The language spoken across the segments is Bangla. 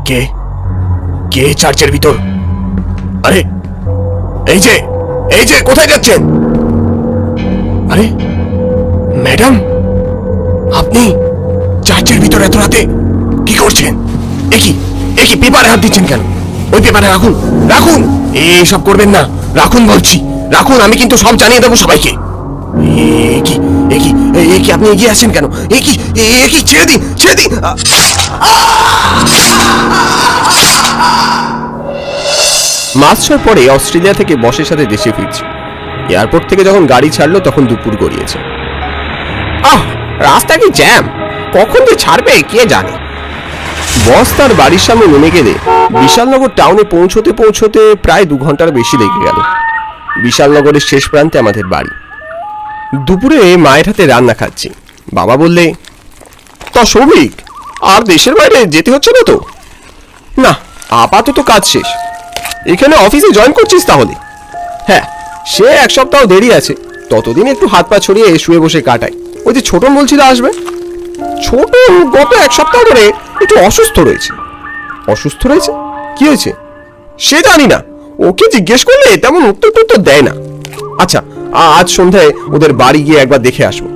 কে কে চার্চের ভিতর? আরে এই যে কোথায় যাচ্ছেন? আরে ম্যাডাম, আপনি চার্চের ভিতর এত রাতে কি করছেন? একই পেপারে হাত দিচ্ছেন কেন? ওই পেপারে রাখুন রাখুন, এইসব করবেন না, রাখুন বলছি, রাখুন। আমি কিন্তু সব জানিয়ে দেবো সবাইকে। একই আপনি এগিয়ে আসছেন কেন? একই ছেড়ে দিন, ছেড়ে দিন। মাস 6 পরে অস্ট্রেলিয়া থেকে বসের সাথে দেশে ফিরছি। এয়ারপোর্ট থেকে যখন গাড়ি ছাড়লো তখন দুপুর গড়িয়েছে। রাস্তা কি জ্যাম, কখন যে ছাড়বে কে জানে। বস তার বাড়ির সামনে নেমে গেলে বিশালনগর টাউনে পৌঁছতে পৌঁছতে প্রায় 2 ঘন্টার বেশি লেগে গেল। বিশালনগরের শেষ প্রান্তে আমাদের বাড়ি। দুপুরে মায়ের হাতে রান্না খাচ্ছি। বাবা বললে, তা সৌভিক, আর দেশের বাইরে যেতে হচ্ছে না তো? না, আপাতত কাজ শেষ। এখানে অফিসে জয়েন করছিস তাহলে? হ্যাঁ, সে 1 সপ্তাহ দেরি আছে, ততদিন একটু হাত পা ছড়িয়ে শুয়ে বসে কাটাই। ওই যে ছোটন বলছিল আসবে। ছোটন গত 1 সপ্তাহ ধরে একটু অসুস্থ রয়েছে। অসুস্থ রয়েছে? কি হয়েছে সে জানি না, ওকে জিজ্ঞেস করলে তেমন উত্তর দেয় না। আচ্ছা, আজ সন্ধ্যায় ওদের বাড়ি গিয়ে একবার দেখে আসবো।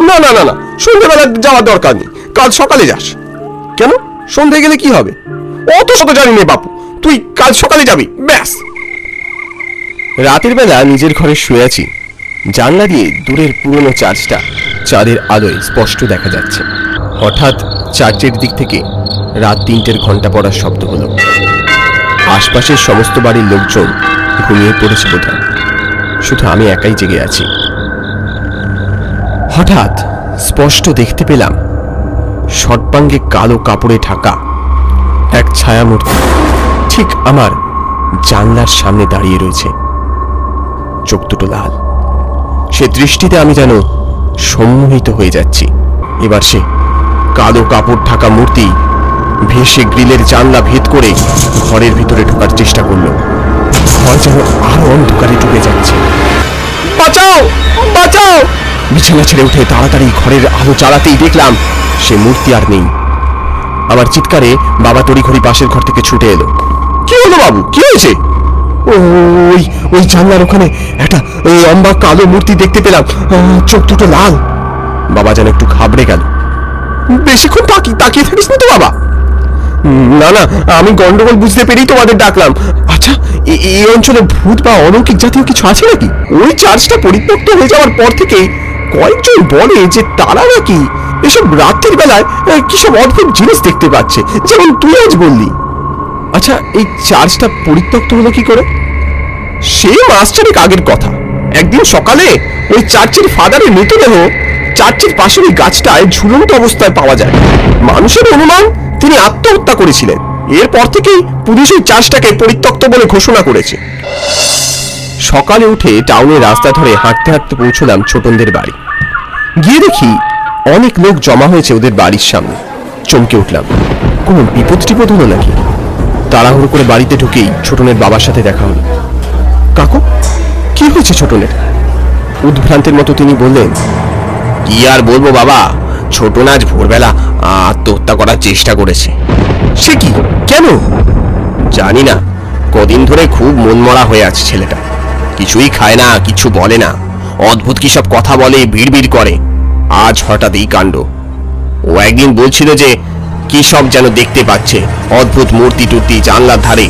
না না না না, সন্ধ্যাবেলা যাওয়ার দরকার নেই, কাল সকালে যাস। কেন, সন্ধ্যায় গেলে কি হবে? অত শত জানি না বাপু, তুই কাল সকালে যাবি ব্যাস। রাতের বেলা নিজের ঘরে শুয়ে আছি। জানলা দিয়ে দূরের পুরনো চার্চটা চাঁদের আলোয় স্পষ্ট দেখা যাচ্ছে। হঠাৎ চার্চের দিক থেকে রাত 3টের ঘন্টা পড়ার শব্দ হলো। আশপাশের সমস্ত বাড়ির লোকজন ঘুমিয়ে পড়েছে বোধহয়, শুধু আমি একাই জেগে আছি। হঠাৎ স্পষ্ট দেখতে পেলাম শটপাঙ্গে কালো কাপড়ে ঢাকা এক ছায়ামূর্তি ঠিক আমার জানলার সামনে দাঁড়িয়ে রয়েছে। চোখ দুটো লাল। সে দৃষ্টিতে আমি যেন সম্মোহিত হয়ে যাচ্ছি। এবার সে কালো কাপড় ঢাকা মূর্তি ভেসে গ্রিলের জানলা ভেদ করে ঘরের ভিতরে ঢোকার চেষ্টা করলো। ঘর যেন আরো অন্ধকারে ঢুকে যাচ্ছে। বাঁচাও বাঁচাও! বিছানা ছেড়ে উঠে তাড়াতাড়ি ঘরের আলো জ্বালাতেই দেখলাম সে মূর্তি আর নেই। আমার চিৎকারে বাবা তড়িঘড়ি পাশের ঘর থেকে ছুটে এলো। কি হলো বাবু, কি হয়েছে? ওই জানলার ওখানে একটা লম্বা কালো মূর্তি দেখতে পেলাম, চোখ দুটো লাল। বাবা যেন একটু ঘাবড়ে গেল। বেশিক্ষণ তাকিয়ে থাকিস না তো বাবা? না না, আমি গন্ডগোল বুঝতে পেরেই তোমাদের ডাকলাম। আচ্ছা, এই অঞ্চলে ভূত বা অলৌকিক জাতীয় কিছু আছে নাকি? ওই চার্চটা পরিত্যক্ত হয়ে যাওয়ার পর থেকে কয়েকজন বলে যে তারা নাকি এসব রাত্রির বেলায় কি সব অদ্ভুত জিনিস দেখতে পাচ্ছে, যেমন তুই আজ বললি। আচ্ছা, এই চার্চটা পরিত্যক্ত হলো কি করে? সে মাস 4 আগের কথা। একদিন সকালে ওই চার্চের ফাদারের মৃতদেহ চার্চের পাশের ওই গাছটায় ঝুলন্ত অবস্থায় পাওয়া যায়। মানুষের অনুমান তিনি আত্মহত্যা করেছিলেন। এরপর থেকেই পুলিশ ওই চার্চটাকে পরিত্যক্ত বলে ঘোষণা করেছে। সকালে উঠে টাউনের রাস্তা ধরে হাঁটতে হাঁটতে পৌঁছলাম ছোটনদের বাড়ি। গিয়ে দেখি অনেক লোক জমা হয়েছে ওদের বাড়ির সামনে। চমকে উঠলাম, কোন বিপদ টিপদ হলো নাকি? তাড়াহুড়ো করে বাড়িতে ঢুকেই ছোটনের বাবার সাথে দেখা হলো। কাকু, কি হয়েছে ছোটনের? উদ্ভ্রান্তের মতো তিনি বললেন, কি আর বলবো বাবা, ছোটন আজ ভোরবেলা আত্মহত্যা করার চেষ্টা করেছে। সে কি, কেন? জানি না, কদিন ধরে খুব মনমরা হয়ে আছে ছেলেটা। কিছুই খায় না, কিছু বলে না, অদ্ভুত কি সব কথা বলে, বিড়বিড় করে। আজ হঠাৎ এই কাণ্ড। ও একদিন বলছিল যে কি সব যেন দেখতে পাচ্ছে, অদ্ভুত মূর্তি টুর্তি জানলার ধারে।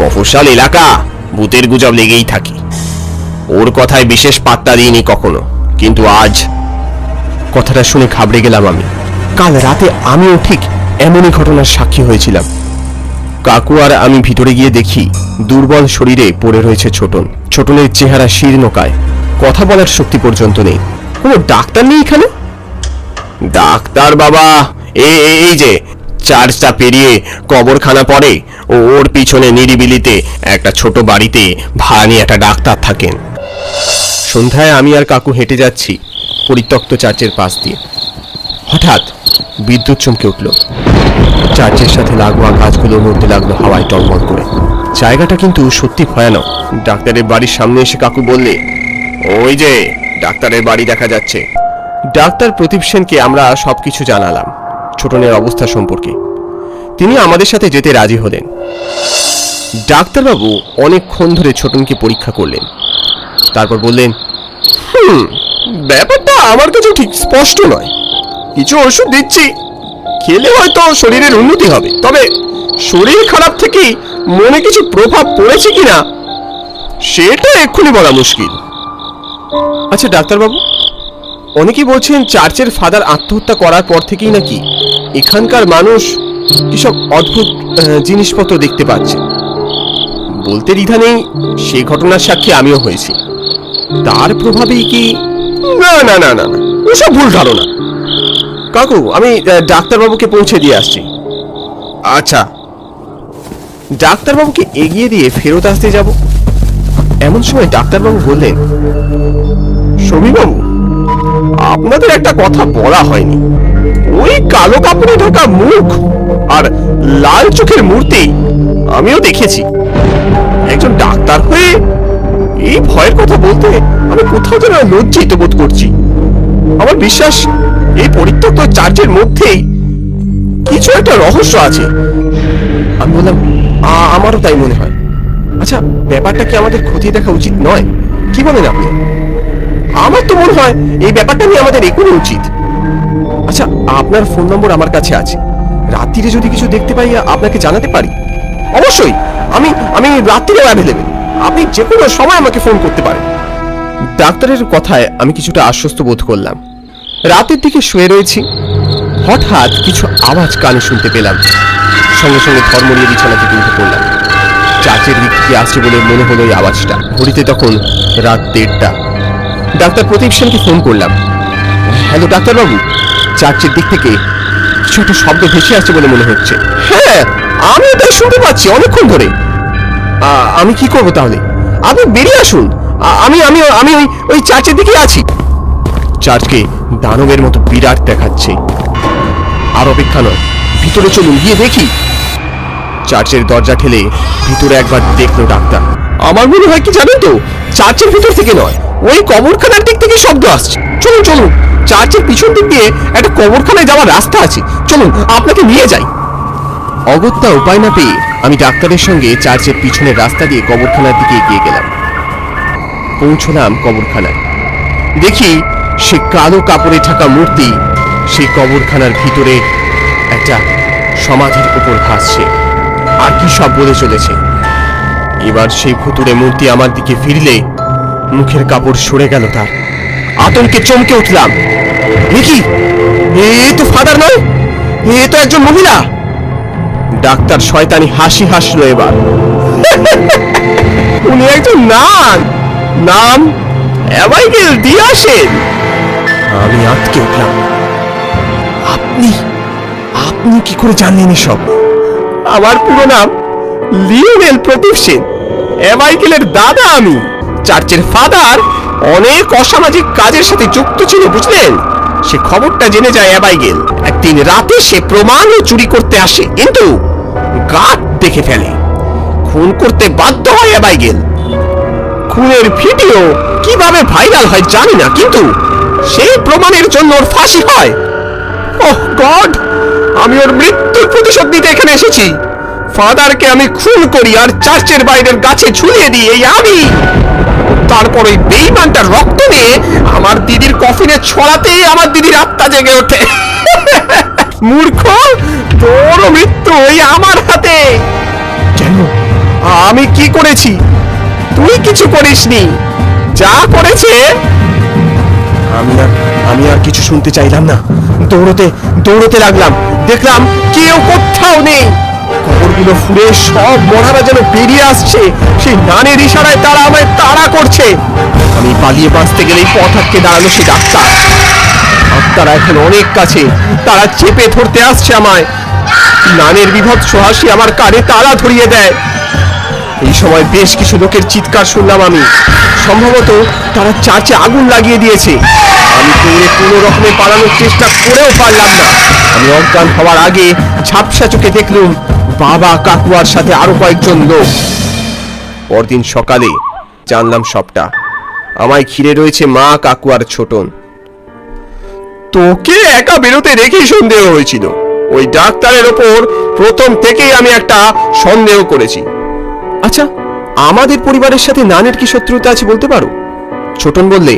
মফস্বল এলাকা, ভূতের গুজব লেগেই থাকে। ওর কথায় বিশেষ পাত্তা দিইনি কখনো, কিন্তু আজ। কথাটা শুনে ঘাবড়ে গেলাম আমি। কাল রাতে আমিও ঠিক এমনই ঘটনার সাক্ষী হয়েছিলাম। কাকু আর আমি ভিতরে গিয়ে দেখি দুর্বল শরীরে পড়ে রয়েছে ছোটন। ছোটনের চেহারা শীর্ণকায়, কথা বলার শক্তি পর্যন্ত নেই। কোনো ডাক্তার নেই এখানে? ডাক্তার বাবা, এই যে চার্চটা পেরিয়ে কবরখানা পড়ে, ওর পিছনে নিরিবিলিতে একটা ছোট বাড়িতে ভাড়া নিয়ে একটা ডাক্তার থাকেন। সন্ধ্যায় আমি আর কাকু হেঁটে যাচ্ছি পরিত্যক্ত চার্চের পাশ দিয়ে। হঠাৎ বিদ্যুৎ চমকে উঠল। চার্চের সাথে লাগোয়া গাছগুলো নড়তে লাগলো হাওয়ায় টলমল করে। জায়গাটা কিন্তু সত্যি ভয়ানক। ডাক্তারের বাড়ির সামনে এসে কাকু বললে, ওই যে ডাক্তারের বাড়ি দেখা যাচ্ছে। ডাক্তার প্রদীপ সেনকে আমরা সবকিছু জানালাম ছোটনের অবস্থা সম্পর্কে। তিনি আমাদের সাথে যেতে রাজি হলেন। ডাক্তারবাবু অনেকক্ষণ ধরে ছোটনকে পরীক্ষা করলেন, তারপর বললেন, ব্যাপারটা আমার কাছে ঠিক স্পষ্ট নয়। কিছু ওষুধ দিচ্ছি, খেলে হয়তো শরীরের উন্নতি হবে, তবে শরীর খারাপ থেকে মনে কিছু প্রভাব পড়েছে কিনা সেটা এক্ষুনি বলা মুশকিল। আচ্ছা ডাক্তারবাবু, অনেকেই বলছেন চার্চের ফাদার আত্মহত্যা করার পর থেকেই নাকি এখানকার মানুষ কিসব অদ্ভুত জিনিসপত্র দেখতে পাচ্ছে। বলতে দ্বিধা নেই, সেই ঘটনার সাক্ষী আমিও হয়েছি। তার প্রভাবেই কি? না না না না, ওসব ভুল ধারণা। কাকু, আমি ডাক্তারবাবুকে পৌঁছে দিয়ে আসছি। আচ্ছা। ডাক্তারবাবুকে এগিয়ে দিয়ে ফেরত আসতে যাব, এমন সময় ডাক্তারবাবু বললেন, সমীরবাবু, আপনাদের একটা কথা বলা হয়নি। ওই কালো কাপড়ে ঢাকা মুখ আর লাল চোখের মূর্তি আমিও দেখেছি। একজন ডাক্তার হয়ে এই ভয়ের কথা বলতে আমি কোথাও যেন লজ্জিত বোধ করছি। আমার বিশ্বাস এই পরিত্যক্ত চার্চের মধ্যেই কিছু একটা রহস্য আছে। আমি বললাম, আমারও তাই মনে হয়। আচ্ছা, ব্যাপারটা কি আমাদের খতিয়ে দেখা উচিত নয়? কি বলেন আপনি? আমার তো মনে হয় এই ব্যাপারটা নিয়ে আমাদের এগোনো উচিত। আচ্ছা, আপনার ফোন নম্বর আমার কাছে আছে। রাত্রিরে যদি কিছু দেখতে পাই আপনাকে জানাতে পারি। অবশ্যই, আমি রাত্রিরেও অ্যাভেলেবেল। আপনি যে কোনো সময় আমাকে ফোন করতে পারেন। ডাক্তারের কথায় আমি কিছুটা আশ্বস্ত বোধ করলাম। রাতের দিকে শুয়ে রয়েছি, হঠাৎ কিছু আওয়াজ কানে শুনতে পেলাম। সঙ্গে সঙ্গে ধর্মরিয়ে বিছানা থেকে উঠে পড়লাম। চার্চের দিক থেকে আসছে বলে মনে হলো এই আওয়াজটা। ঘড়িতে তখন রাত 1:30। ডাক্তার প্রদীপ সেনকে ফোন করলাম। হ্যালো ডাক্তারবাবু, চার্চের দিক থেকে কিছু একটা শব্দ ভেসে আসছে বলে মনে হচ্ছে। হ্যাঁ, আমি তাই শুনতে পাচ্ছি অনেকক্ষণ ধরে। আমি কি করবো তাহলে? আপনি বেরিয়ে আসুন। আমি আমি আমি ওই চার্চের দিকে আছি। চার্চকে দানবের মতো বিরাট দেখাচ্ছে। আর অপেক্ষা নয়, ভিতরে চলুন, গিয়ে দেখি। চার্চের দরজা ঠেলে ভিতরে একবার দেখলো ডাক্তার। আমার মনে হয় কি জানেন তো, চার্চের ভিতর থেকে নয়, ওই কবরখানার দিক থেকে শব্দ আসছে। চলুন চলুন, চার্চের পিছন দিক দিয়ে একটা কবরখানায় যাওয়ার রাস্তা আছে, চলুন আপনাকে নিয়ে যাই। অগত্যা উপায় না পেয়ে আমি ডাক্তারের সঙ্গে চার্চের পিছনের রাস্তা দিয়ে কবরখানার দিকে এগিয়ে গেলাম। পৌঁছলাম কবরখানায়। দেখি সে কালো কাপড়ে ঢাকা মূর্তি সেই কবরখানার ভিতরে একটা সমাধির উপর ভাসছে আর কি সব বলে চলেছে। এবার সেই ভুতুড়ে মূর্তি আমার দিকে ফিরলে মুখের কাপড় সরে গেল তার। আতঙ্কে চমকে উঠলাম। কি, এ তো ফাদার নয়, এ তো একজন মহিলা। ডাক্তার শয়তানি হাসি হাসলো এবার। উনি একজন নাম অ্যাবাইগেল দিয়াসেন। আমি আটকে উঠলাম। আপনি কি করে জানলেন এসব? আমার পুরো নাম লিওনেল প্রদীপ সেন, অ্যাবাইগেলের দাদা। আমি চার্চের ফাদার অনেক অসামাজিক কাজের সাথে যুক্ত ছিল, বুঝলেন? সে খবরটা জেনে যায় অ্যাবাইগেল। একদিন রাতে সে প্রমাণও চুরি করতে আসে, কিন্তু গাছ দেখে ফেলে। খুন করতে বাধ্য হয় অ্যাবাইগেল। খুনের ভিডিও কিভাবে ভাইরাল হয় জানি না, কিন্তু সেই প্রমাণের জন্য ওর ফাঁসি হয়। ওহ গড, আমি ওর মৃত্যুর প্রতিশোধ নিতে এখানে এসেছি। ফাদারকে আমি খুন করি আর চার্চের বাইরের গাছে ঝুলিয়ে দিই, এই আমি। তারপর ওই বেঈমানটার রক্ত নিয়ে আমার দিদির কফিনে ছড়াতেই আমার দিদির আত্মা জেগে ওঠে। মূর্খ, তোর মৃত্যু ওই আমার হাতে। কেন? আমি কি করেছি? তুই কিছু করিসনি। যা করেছে। আমি আর কিছু শুনতে চাইলাম না। দৌড়তে লাগলাম। দেখলাম কেউ কোথাও নেই। কবরগুলো ফুঁড়ে সব মরারা যেন বেরিয়ে আসছে। সেই নানের ইশারায় তারা আমায় তাড়া করছে। আমি পালিয়ে বাঁচতে গেলেই পথ আটকে দাঁড়ালো সে ডাক্তার। আত্মারা এখন অনেক কাছে, তারা চেপে ধরতে আসছে আমায়। নানের বিভৎস হাসি আমার কানে তালা ধরিয়ে দেয়। এই সময় বেশ কিছু লোকের চিৎকার শুনলাম আমি। সম্ভবত তারা চার্চে আগুন লাগিয়ে দিয়েছে। আমি দৌড়ে কোনো রকমে পালানোর চেষ্টা করেও পারলাম না। আমি অজ্ঞান হওয়ার আগে ঝাপসা চোখে দেখলুম বাবা, কাকুয়ার সাথে আরো কয়েকজন লোক। পরদিন সকালে জানলাম সবটা। আমায় ঘিরে রয়েছে মা, কাকুয়ার ছোটন। তোকে একা বেরোতে রেখেই সন্দেহ হয়েছিল। ওই ডাক্তারের ওপর প্রথম থেকেই আমি একটা সন্দেহ করেছি। আচ্ছা, আমাদের পরিবারের সাথে নানের কি শত্রুতা আছে বলতে পারো? ছোটন বললে,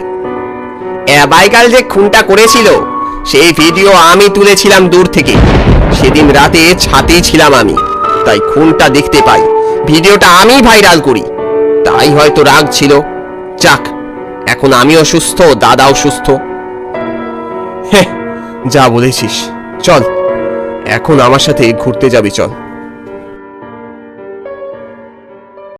বাইকাল যে খুনটা করেছিল সেই ভিডিও আমি তুলেছিলাম দূর থেকে। সেদিন রাতে ছাতেই ছিলাম আমি, তাই খুনটা দেখতে পাই। ভিডিওটা আমি ভাইরাল করি, তাই হয়তো রাগ ছিল। যাক, এখন আমিও সুস্থ, দাদাও সুস্থ। হ্যাঁ, যা বলেছিস। চল, এখন আমার সাথে ঘুরতে যাবি, চল।